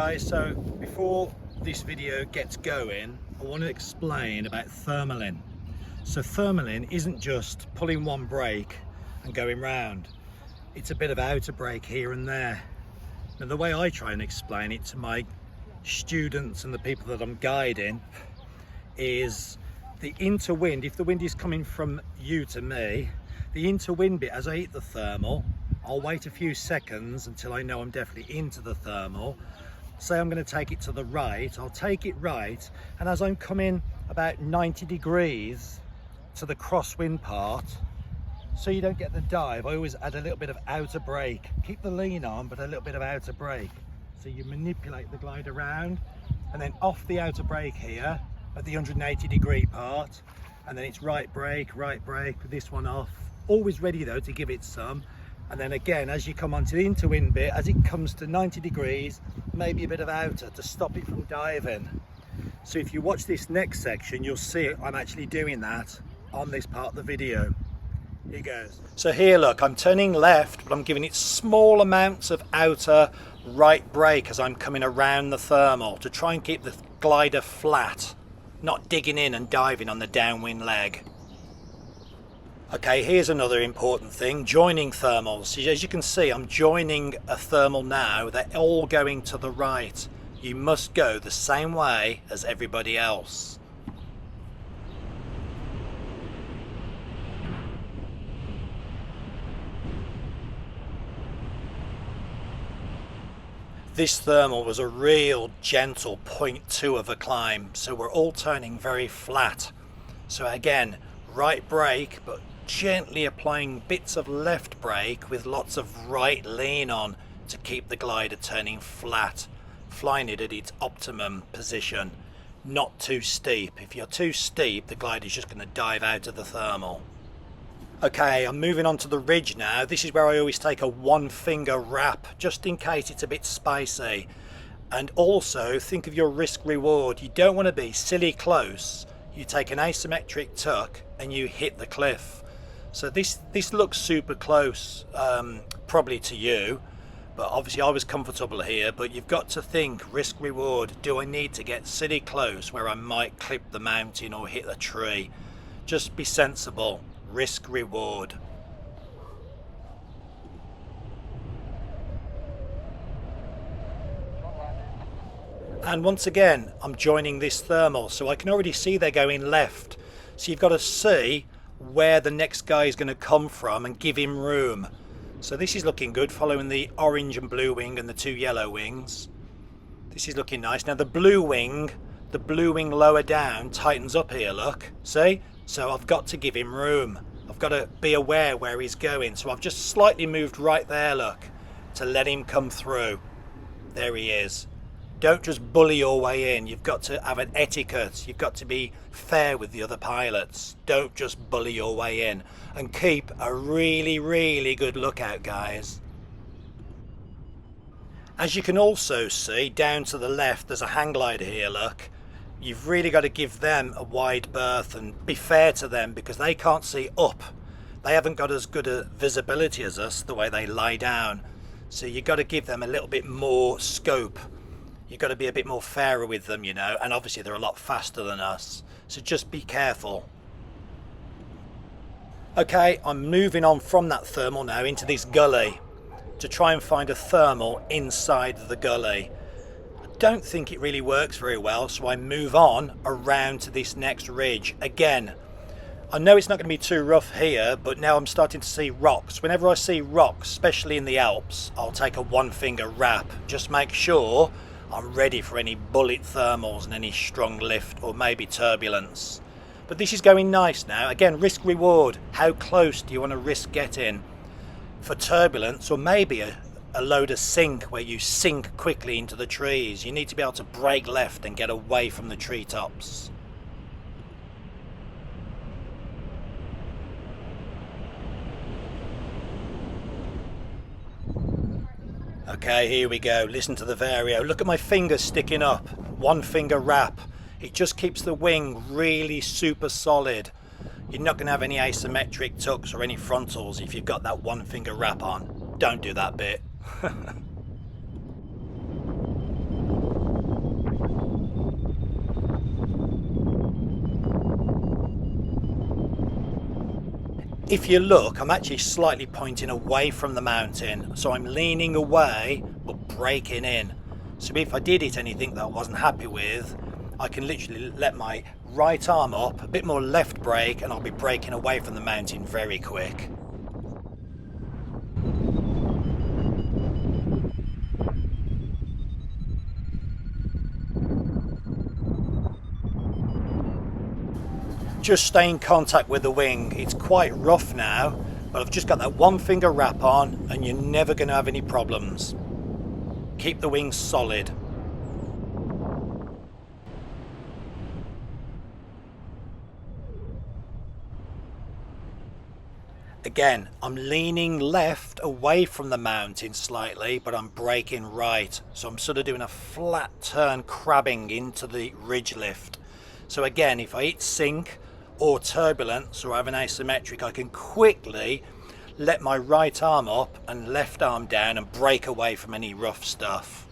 guys, so before this video gets going, I want to explain about thermaling. So thermaling isn't just pulling one brake and going round. It's a bit of outer brake here and there. Now the way I try and explain it to my students and the people that I'm guiding is the interwind. If the wind is coming from you to me, the interwind bit, as I hit the thermal, I'll wait a few seconds until I know I'm definitely into the thermal. Say I'm going to take it to the right, I'll take it right, and as I'm coming about 90 degrees to the crosswind part, so you don't get the dive, I always add a little bit of outer brake. Keep the lean on, but a little bit of outer brake. So you manipulate the glide around, and then off the outer brake here at the 180 degree part, and then it's right brake with this one off. Always ready though to give it some. And then again, as you come onto the interwind bit, as it comes to 90 degrees, maybe a bit of outer to stop it from diving. So if you watch this next section, you'll see I'm actually doing that on this part of the video. Here goes. So here, look, I'm turning left, but I'm giving it small amounts of outer right brake as I'm coming around the thermal to try and keep the glider flat, not digging in and diving on the downwind leg. Okay, here's another important thing, joining thermals. As you can see, I'm joining a thermal now. They're all going to the right. You must go the same way as everybody else. This thermal was a real gentle 0.2 of a climb, so we're all turning very flat. So again, right brake, but gently applying bits of left brake with lots of right lean on to keep the glider turning flat, flying it at its optimum position, not too steep. If you're too steep, the glider is just going to dive out of the thermal. Okay, I'm moving on to the ridge now. This is where I always take a one finger wrap, just in case it's a bit spicy. And also think of your risk reward. You don't want to be silly close. You take an asymmetric tuck and you hit the cliff. So this looks super close, probably to you, but obviously I was comfortable here. But you've got to think risk reward. Do I need to get silly close where I might clip the mountain or hit a tree? Just be sensible. Risk reward. And once again, I'm joining this thermal, so I can already see they're going left. So you've got to see where the next guy is going to come from and give him room. So this is looking good, following the orange and blue wing and the two yellow wings. This is looking nice. Now the blue wing lower down tightens up here, look, see? So I've got to give him room. I've got to be aware where he's going. So I've just slightly moved right there, look, to let him come through. There he is. Don't just bully your way in. You've got to have an etiquette. You've got to be fair with the other pilots. Don't just bully your way in. And keep a really, really good lookout, guys. As you can also see, down to the left, there's a hang glider here, look. You've really got to give them a wide berth and be fair to them because they can't see up. They haven't got as good a visibility as us, the way they lie down. So you've got to give them a little bit more scope. You've got to be a bit more fairer with them, you know, and obviously they're a lot faster than us. So just be careful. Okay, I'm moving on from that thermal now into this gully to try and find a thermal inside the gully. I don't think it really works very well, so I move on around to this next ridge. Again, I know it's not going to be too rough here, but now I'm starting to see rocks. Whenever I see rocks, especially in the Alps, I'll take a one finger wrap. Just make sure I'm ready for any bullet thermals and any strong lift or maybe turbulence. But this is going nice now. Again, risk reward. How close do you want to risk getting for turbulence, or maybe a load of sink where you sink quickly into the trees? You need to be able to brake left and get away from the treetops. Okay, here we go. Listen to the vario. Look at my fingers sticking up. One finger wrap. It just keeps the wing really super solid. You're not going to have any asymmetric tucks or any frontals if you've got that one finger wrap on. Don't do that bit. If you look, I'm actually slightly pointing away from the mountain, so I'm leaning away but braking in. So if I did hit anything that I wasn't happy with, I can literally let my right arm up, a bit more left brake, and I'll be braking away from the mountain very quick. Just stay in contact with the wing. It's quite rough now, but I've just got that one finger wrap on and you're never going to have any problems. Keep the wings solid. Again, I'm leaning left away from the mountain slightly, but I'm braking right. So I'm sort of doing a flat turn, crabbing into the ridge lift. So again, if I hit sink or turbulence or have an asymmetric, I can quickly let my right arm up and left arm down and brake away from any rough stuff.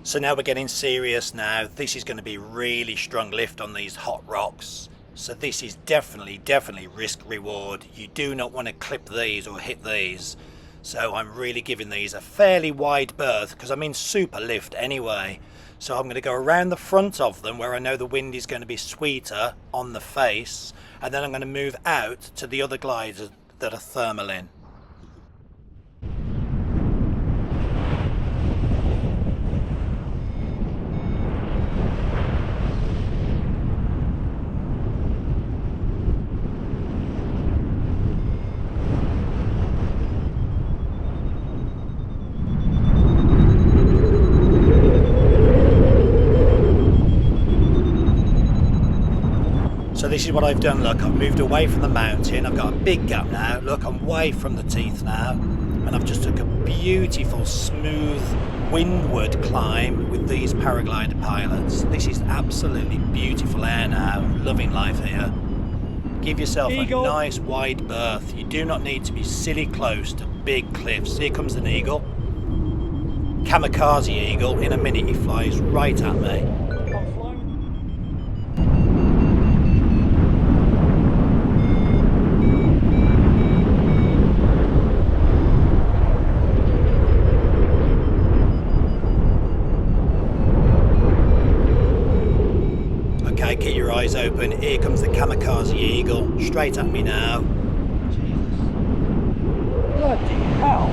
So now we're getting serious now. This is going to be really strong lift on these hot rocks. So this is definitely risk reward. You do not want to clip these or hit these. So I'm really giving these a fairly wide berth because I'm in super lift anyway. So I'm going to go around the front of them where I know the wind is going to be sweeter on the face, and then I'm going to move out to the other gliders that are thermal in. So this is what I've done. Look, I've moved away from the mountain. I've got a big gap now. Look, I'm away from the teeth now. And I've just took a beautiful, smooth, windward climb with these paraglider pilots. This is absolutely beautiful air now. I'm loving life here. Give yourself Eagle. A nice wide berth. You do not need to be silly close to big cliffs. Here comes an eagle. Kamikaze eagle. In a minute he flies right at me. Okay, keep your eyes open. Here comes the Kamikaze eagle, straight at me now. Jesus. Bloody hell.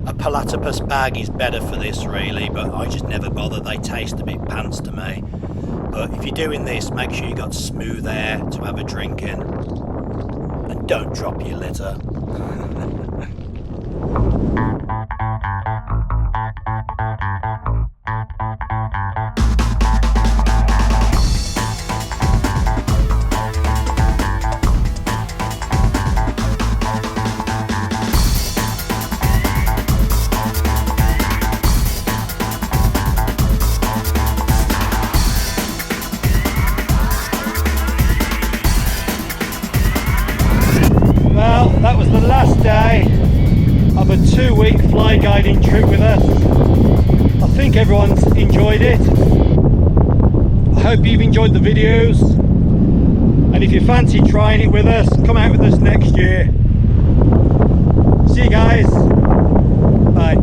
A platypus bag is better for this really, but I just never bother. They taste a bit pants to me. But if you're doing this, make sure you got smooth air to have a drink in. And don't drop your litter. That was the last day of a 2-week fly guiding trip with us. I think everyone's enjoyed it. I hope you've enjoyed the videos, and if you fancy trying it with us, come out with us next year. See you guys. Bye.